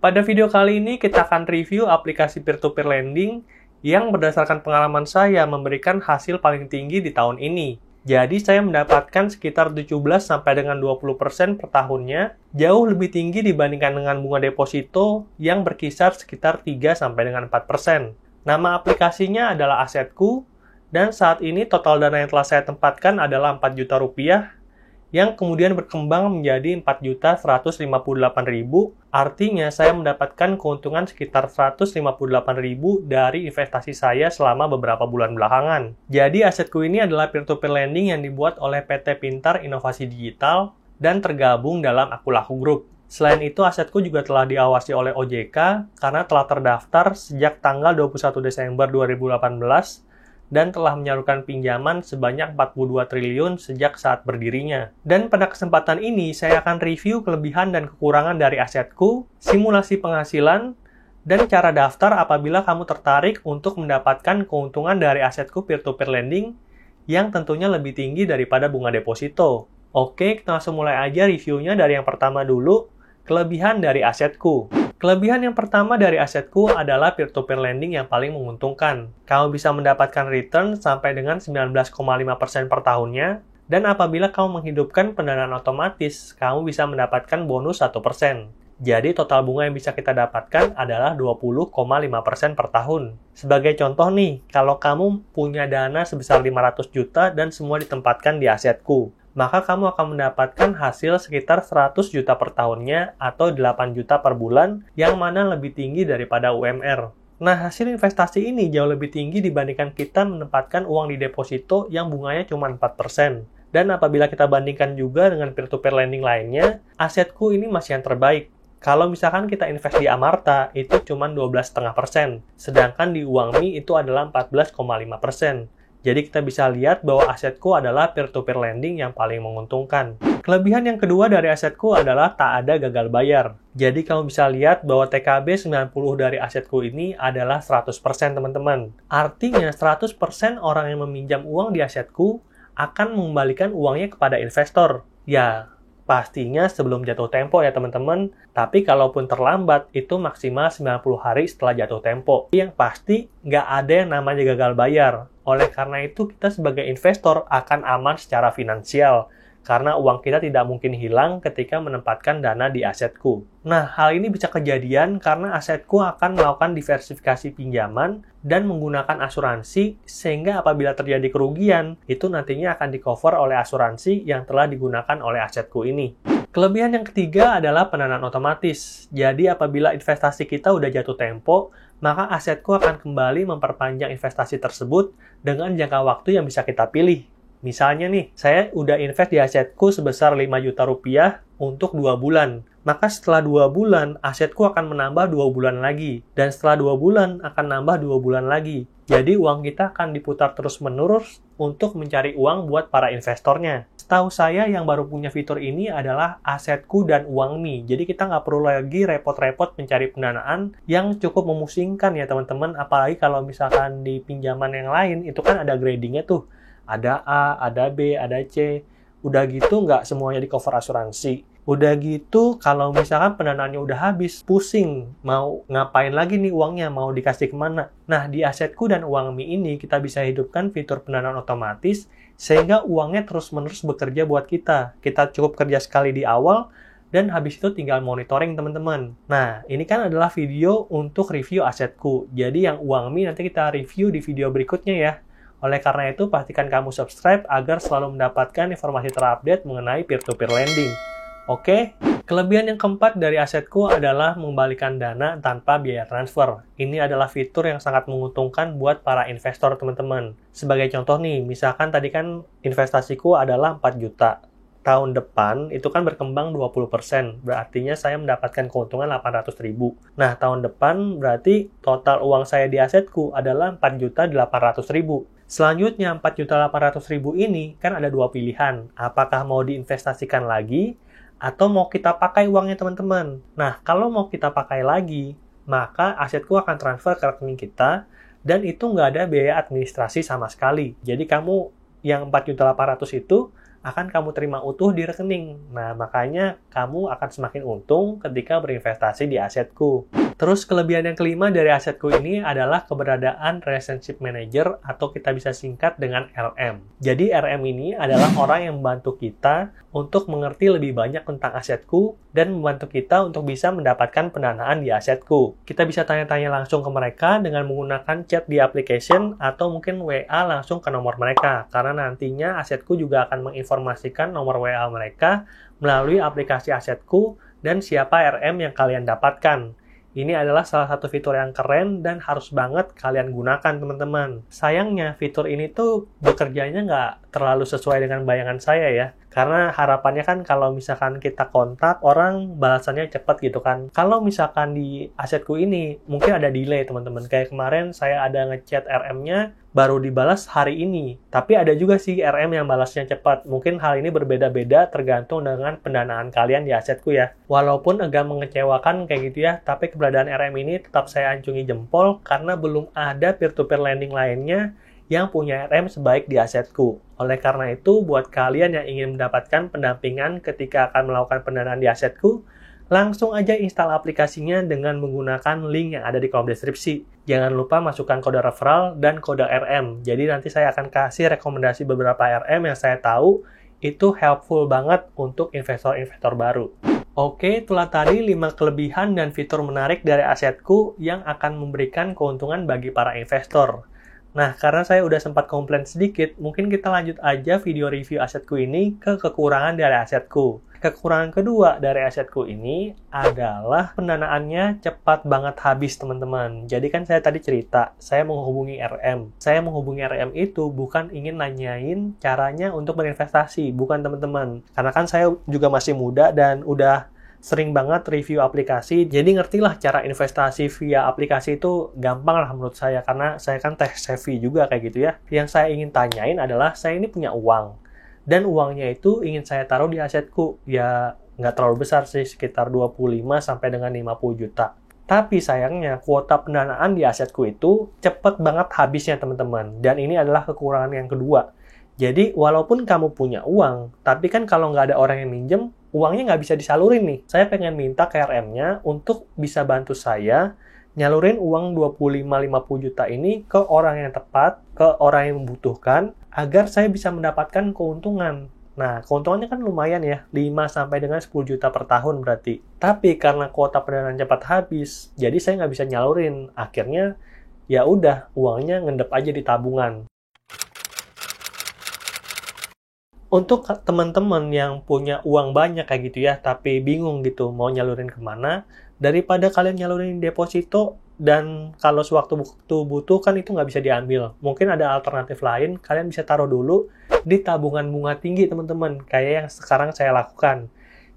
Pada video kali ini kita akan review aplikasi peer-to-peer lending yang berdasarkan pengalaman saya memberikan hasil paling tinggi di tahun ini. Jadi saya mendapatkan sekitar 17 sampai dengan 20% per tahunnya, jauh lebih tinggi dibandingkan dengan bunga deposito yang berkisar sekitar 3 sampai dengan 4%. Nama aplikasinya adalah Asetku, dan saat ini total dana yang telah saya tempatkan adalah 4 juta rupiah, yang kemudian berkembang menjadi 4.158.000, artinya saya mendapatkan keuntungan sekitar 158.000 dari investasi saya selama beberapa bulan belakangan. Jadi Asetku ini adalah peer-to-peer lending yang dibuat oleh PT Pintar Inovasi Digital dan tergabung dalam Akulaku Group. Selain itu, Asetku juga telah diawasi oleh OJK karena telah terdaftar sejak tanggal 21 Desember 2018 dan telah menyalurkan pinjaman sebanyak 42 triliun sejak saat berdirinya. Dan pada kesempatan ini, saya akan review kelebihan dan kekurangan dari Asetku, simulasi penghasilan, dan cara daftar apabila kamu tertarik untuk mendapatkan keuntungan dari Asetku peer-to-peer lending yang tentunya lebih tinggi daripada bunga deposito. Oke, kita langsung mulai aja reviewnya dari yang pertama dulu, kelebihan dari Asetku. Kelebihan yang pertama dari Asetku adalah peer-to-peer lending yang paling menguntungkan. Kamu bisa mendapatkan return sampai dengan 19,5% per tahunnya, dan apabila kamu menghidupkan pendanaan otomatis, kamu bisa mendapatkan bonus 1%. Jadi total bunga yang bisa kita dapatkan adalah 20,5% per tahun. Sebagai contoh nih, kalau kamu punya dana sebesar 500 juta dan semua ditempatkan di Asetku, maka kamu akan mendapatkan hasil sekitar 100 juta per tahunnya atau 8 juta per bulan, yang mana lebih tinggi daripada UMR. Nah, hasil investasi ini jauh lebih tinggi dibandingkan kita menempatkan uang di deposito yang bunganya cuma 4%. Dan apabila kita bandingkan juga dengan peer-to-peer lending lainnya, Asetku ini masih yang terbaik. Kalau misalkan kita invest di Amarta, itu cuma 12,5%, sedangkan di Uangmi itu adalah 14,5%. Jadi kita bisa lihat bahwa Asetku adalah peer-to-peer lending yang paling menguntungkan. Kelebihan yang kedua dari Asetku adalah tak ada gagal bayar. Jadi kamu bisa lihat bahwa TKB 90 dari Asetku ini adalah 100% teman-teman. Artinya 100% orang yang meminjam uang di Asetku akan mengembalikan uangnya kepada investor. Ya, pastinya sebelum jatuh tempo ya teman-teman, tapi kalaupun terlambat itu maksimal 90 hari setelah jatuh tempo. Yang pasti nggak ada yang namanya gagal bayar. Oleh karena itu kita sebagai investor akan aman secara finansial, karena uang kita tidak mungkin hilang ketika menempatkan dana di Asetku. Nah, hal ini bisa kejadian karena Asetku akan melakukan diversifikasi pinjaman dan menggunakan asuransi, sehingga apabila terjadi kerugian, itu nantinya akan di-cover oleh asuransi yang telah digunakan oleh Asetku ini. Kelebihan yang ketiga adalah pendanaan otomatis. Jadi apabila investasi kita udah jatuh tempo, maka Asetku akan kembali memperpanjang investasi tersebut dengan jangka waktu yang bisa kita pilih. Misalnya nih, saya udah invest di Asetku sebesar 5 juta rupiah untuk 2 bulan. Maka setelah 2 bulan, Asetku akan menambah 2 bulan lagi. Dan setelah 2 bulan, akan nambah 2 bulan lagi. Jadi uang kita akan diputar terus-menerus untuk mencari uang buat para investornya. Setahu saya yang baru punya fitur ini adalah Asetku dan Uangmi. Jadi kita nggak perlu lagi repot-repot mencari pendanaan yang cukup memusingkan ya teman-teman. Apalagi kalau misalkan di pinjaman yang lain, itu kan ada gradingnya tuh. Ada A, ada B, ada C. Udah gitu nggak semuanya di-cover asuransi. Udah gitu kalau misalkan pendanaannya udah habis, pusing. Mau ngapain lagi nih uangnya, mau dikasih kemana? Nah, di Asetku dan Uangmi ini kita bisa hidupkan fitur pendanaan otomatis sehingga uangnya terus-menerus bekerja buat kita. Kita cukup kerja sekali di awal dan habis itu tinggal monitoring teman-teman. Nah, ini kan adalah video untuk review Asetku. Jadi yang Uangmi nanti kita review di video berikutnya ya. Oleh karena itu, pastikan kamu subscribe agar selalu mendapatkan informasi terupdate mengenai peer-to-peer lending. Oke, kelebihan yang keempat dari Asetku adalah mengembalikan dana tanpa biaya transfer. Ini adalah fitur yang sangat menguntungkan buat para investor teman-teman. Sebagai contoh nih, misalkan tadi kan investasiku adalah 4 juta. Tahun depan itu kan berkembang 20%, berartinya saya mendapatkan keuntungan 800.000. Nah, tahun depan berarti total uang saya di Asetku adalah 4.800.000. Selanjutnya 4.800.000 ini kan ada dua pilihan, apakah mau diinvestasikan lagi atau mau kita pakai uangnya teman-teman. Nah, kalau mau kita pakai lagi, maka Asetku akan transfer ke rekening kita dan itu nggak ada biaya administrasi sama sekali. Jadi kamu yang 4.800.000 itu akan kamu terima utuh di rekening. Nah, makanya kamu akan semakin untung ketika berinvestasi di asetku. Terus kelebihan yang kelima dari asetku ini adalah keberadaan Relationship Manager atau kita bisa singkat dengan RM. Jadi RM ini adalah orang yang membantu kita untuk mengerti lebih banyak tentang asetku dan membantu kita untuk bisa mendapatkan pendanaan di asetku. Kita bisa tanya-tanya langsung ke mereka dengan menggunakan chat di application atau mungkin WA langsung ke nomor mereka, karena nantinya asetku juga akan menginformasikan nomor WA mereka melalui aplikasi asetku dan siapa RM yang kalian dapatkan. Ini adalah salah satu fitur yang keren dan harus banget kalian gunakan, teman-teman. Sayangnya, fitur ini tuh bekerjanya nggak terlalu sesuai dengan bayangan saya ya. Karena harapannya kan kalau misalkan kita kontak, orang balasannya cepat gitu kan. Kalau misalkan di asetku ini, mungkin ada delay, teman-teman. Kayak kemarin saya ada ngechat RM-nya, baru dibalas hari ini. Tapi ada juga sih RM yang balasnya cepat. Mungkin hal ini berbeda-beda tergantung dengan pendanaan kalian di asetku ya. Walaupun agak mengecewakan kayak gitu ya, tapi keberadaan RM ini tetap saya acungi jempol karena belum ada peer-to-peer lending lainnya yang punya RM sebaik di asetku. Oleh karena itu, buat kalian yang ingin mendapatkan pendampingan ketika akan melakukan pendanaan di asetku, langsung aja install aplikasinya dengan menggunakan link yang ada di kolom deskripsi. Jangan lupa masukkan kode referral dan kode RM. Jadi nanti saya akan kasih rekomendasi beberapa RM yang saya tahu itu helpful banget untuk investor-investor baru. Oke, itulah tadi 5 kelebihan dan fitur menarik dari asetku yang akan memberikan keuntungan bagi para investor. Nah, karena saya udah sempat komplain sedikit, mungkin kita lanjut aja video review asetku ini ke kekurangan dari asetku. Kekurangan kedua dari asetku ini adalah pendanaannya cepat banget habis, teman-teman. Jadi kan saya tadi cerita, saya menghubungi RM. Saya menghubungi RM itu bukan ingin nanyain caranya untuk berinvestasi, bukan teman-teman. Karena kan saya juga masih muda dan udah sering banget review aplikasi, jadi ngertilah cara investasi via aplikasi itu gampang lah menurut saya, karena saya kan tech savvy juga kayak gitu ya. Yang saya ingin tanyain adalah, saya ini punya uang, dan uangnya itu ingin saya taruh di asetku, ya nggak terlalu besar sih, sekitar 25 sampai dengan 50 juta. Tapi sayangnya, kuota pendanaan di asetku itu cepet banget habisnya, teman-teman, dan ini adalah kekurangan yang kedua. Jadi, walaupun kamu punya uang, tapi kan kalau nggak ada orang yang minjem, uangnya nggak bisa disalurin nih. Saya pengen minta ke RM-nya untuk bisa bantu saya nyalurin uang 25-50 juta ini ke orang yang tepat, ke orang yang membutuhkan, agar saya bisa mendapatkan keuntungan. Nah, keuntungannya kan lumayan ya, 5 sampai dengan 10 juta per tahun berarti. Tapi karena kuota pendanaan cepat habis, jadi saya nggak bisa nyalurin. Akhirnya, ya udah, uangnya ngendep aja di tabungan. Untuk teman-teman yang punya uang banyak kayak gitu ya, tapi bingung gitu mau nyalurin kemana, daripada kalian nyalurin deposito, dan kalau sewaktu butuh kan itu nggak bisa diambil. Mungkin ada alternatif lain, kalian bisa taruh dulu di tabungan bunga tinggi, teman-teman, kayak yang sekarang saya lakukan.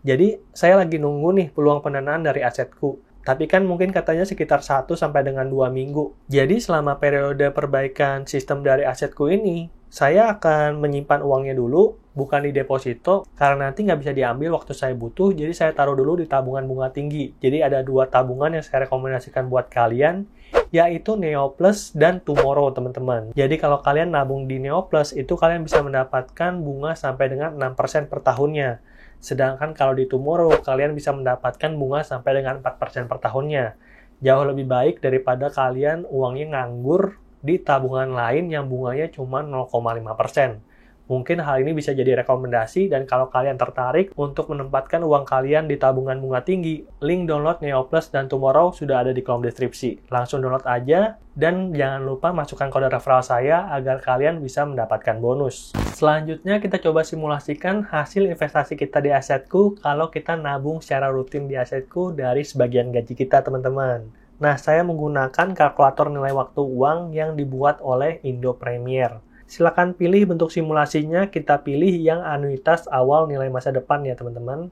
Jadi, saya lagi nunggu nih peluang pendanaan dari asetku. Tapi kan mungkin katanya sekitar 1 sampai dengan 2 minggu. Jadi, selama periode perbaikan sistem dari asetku ini, saya akan menyimpan uangnya dulu, bukan di deposito, karena nanti nggak bisa diambil waktu saya butuh, jadi saya taruh dulu di tabungan bunga tinggi. Jadi ada 2 tabungan yang saya rekomendasikan buat kalian, yaitu Neoplus dan Tomorrow, teman-teman. Jadi kalau kalian nabung di Neoplus, itu kalian bisa mendapatkan bunga sampai dengan 6% per tahunnya. Sedangkan kalau di Tomorrow, kalian bisa mendapatkan bunga sampai dengan 4% per tahunnya. Jauh lebih baik daripada kalian uangnya nganggur di tabungan lain yang bunganya cuma 0,5%. Mungkin hal ini bisa jadi rekomendasi, dan kalau kalian tertarik untuk menempatkan uang kalian di tabungan bunga tinggi, link download Neoplus dan Tomorrow sudah ada di kolom deskripsi. Langsung download aja, dan jangan lupa masukkan kode referral saya agar kalian bisa mendapatkan bonus. Selanjutnya kita coba simulasikan hasil investasi kita di asetku kalau kita nabung secara rutin di asetku dari sebagian gaji kita, teman-teman. Nah, saya menggunakan kalkulator nilai waktu uang yang dibuat oleh Indo Premier. Silakan pilih bentuk simulasinya, kita pilih yang anuitas awal nilai masa depan ya, teman-teman.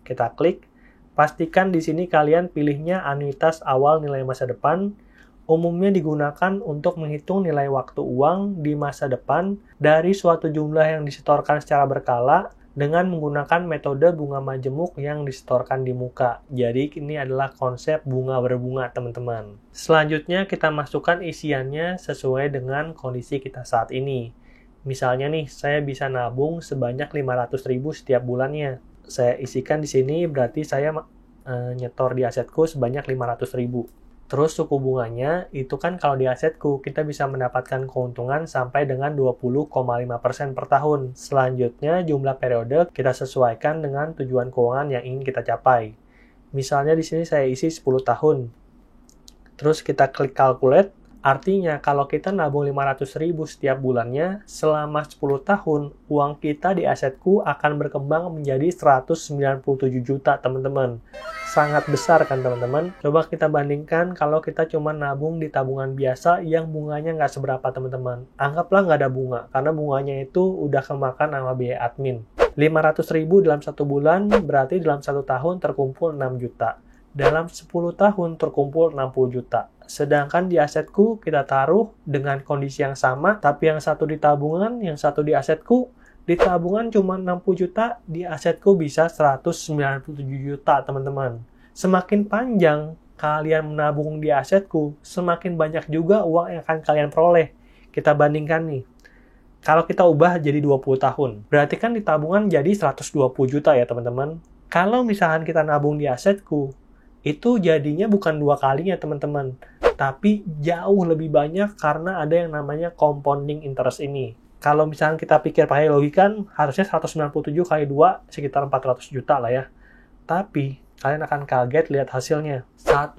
Kita klik. Pastikan di sini kalian pilihnya anuitas awal nilai masa depan. Umumnya digunakan untuk menghitung nilai waktu uang di masa depan dari suatu jumlah yang disetorkan secara berkala dengan menggunakan metode bunga majemuk yang disetorkan di muka. Jadi ini adalah konsep bunga berbunga, teman-teman. Selanjutnya kita masukkan isiannya sesuai dengan kondisi kita saat ini. Misalnya nih, saya bisa nabung sebanyak 500.000 setiap bulannya. Saya isikan di sini berarti saya nyetor di asetku sebanyak 500.000. Terus suku bunganya itu kan kalau di asetku kita bisa mendapatkan keuntungan sampai dengan 20,5% per tahun. Selanjutnya jumlah periode kita sesuaikan dengan tujuan keuangan yang ingin kita capai. Misalnya di sini saya isi 10 tahun. Terus kita klik calculate. Artinya, kalau kita nabung 500.000 setiap bulannya, selama 10 tahun, uang kita di asetku akan berkembang menjadi 197 juta, teman-teman. Sangat besar kan, teman-teman? Coba kita bandingkan kalau kita cuma nabung di tabungan biasa yang bunganya nggak seberapa, teman-teman. Anggaplah nggak ada bunga, karena bunganya itu udah kemakan sama biaya admin. 500.000 dalam 1 bulan, berarti dalam 1 tahun terkumpul 6 juta. Dalam 10 tahun terkumpul 60 juta. Sedangkan di asetku kita taruh dengan kondisi yang sama, tapi yang satu di tabungan, yang satu di asetku. Di tabungan cuma 60 juta, di asetku bisa 197 juta, teman-teman. Semakin panjang kalian menabung di asetku, semakin banyak juga uang yang akan kalian peroleh. Kita bandingkan nih. Kalau kita ubah jadi 20 tahun, berarti kan di tabungan jadi 120 juta ya, teman-teman. Kalau misalkan kita nabung di asetku, itu jadinya bukan 2 kalinya, teman-teman, tapi jauh lebih banyak karena ada yang namanya compounding interest ini. Kalau misalnya kita pikir pakai logika, harusnya 197 kali 2 sekitar 400 juta lah ya. Tapi kalian akan kaget lihat hasilnya. 1,7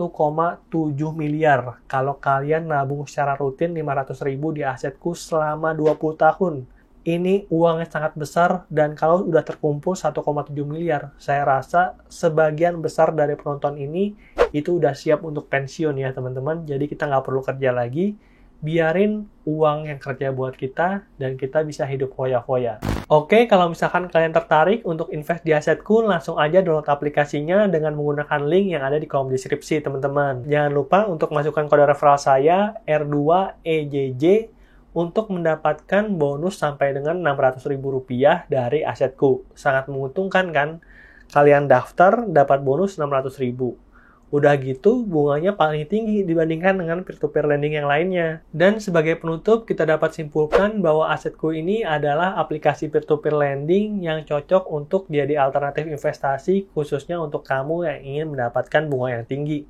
miliar kalau kalian nabung secara rutin 500.000 di asetku selama 20 tahun. Ini uangnya sangat besar, dan kalau udah terkumpul 1,7 miliar, saya rasa sebagian besar dari penonton ini itu udah siap untuk pensiun ya, teman-teman. Jadi kita nggak perlu kerja lagi, biarin uang yang kerja buat kita, dan kita bisa hidup foya-foya. Oke, kalau misalkan kalian tertarik untuk invest di asetku, langsung aja download aplikasinya dengan menggunakan link yang ada di kolom deskripsi, teman-teman. Jangan lupa untuk masukkan kode referral saya, R2EJJ, untuk mendapatkan bonus sampai dengan Rp600.000 dari asetku. Sangat menguntungkan kan? Kalian daftar, dapat bonus Rp600.000. Udah gitu, bunganya paling tinggi dibandingkan dengan peer-to-peer lending yang lainnya. Dan sebagai penutup, kita dapat simpulkan bahwa asetku ini adalah aplikasi peer-to-peer lending yang cocok untuk jadi alternatif investasi, khususnya untuk kamu yang ingin mendapatkan bunga yang tinggi.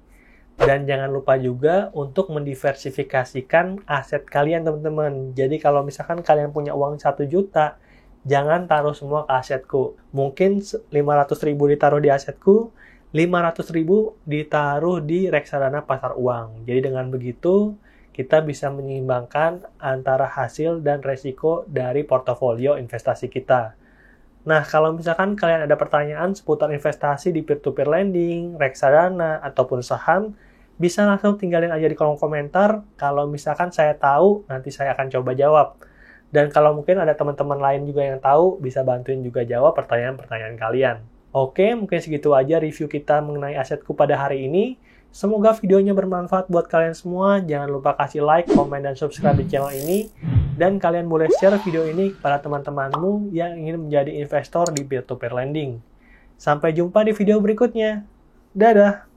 Dan jangan lupa juga untuk mendiversifikasikan aset kalian, teman-teman. Jadi kalau misalkan kalian punya uang 1 juta, jangan taruh semua ke asetku. Mungkin 500.000 ditaruh di asetku, 500.000 ditaruh di reksadana pasar uang. Jadi dengan begitu, kita bisa menyeimbangkan antara hasil dan resiko dari portofolio investasi kita. Nah, kalau misalkan kalian ada pertanyaan seputar investasi di peer-to-peer lending, reksadana, ataupun saham, bisa langsung tinggalin aja di kolom komentar. Kalau misalkan saya tahu, nanti saya akan coba jawab. Dan kalau mungkin ada teman-teman lain juga yang tahu, bisa bantuin juga jawab pertanyaan-pertanyaan kalian. Oke, mungkin segitu aja review kita mengenai asetku pada hari ini. Semoga videonya bermanfaat buat kalian semua. Jangan lupa kasih like, komen, dan subscribe di channel ini. Dan kalian boleh share video ini kepada teman-temanmu yang ingin menjadi investor di peer-to-peer lending. Sampai jumpa di video berikutnya. Dadah!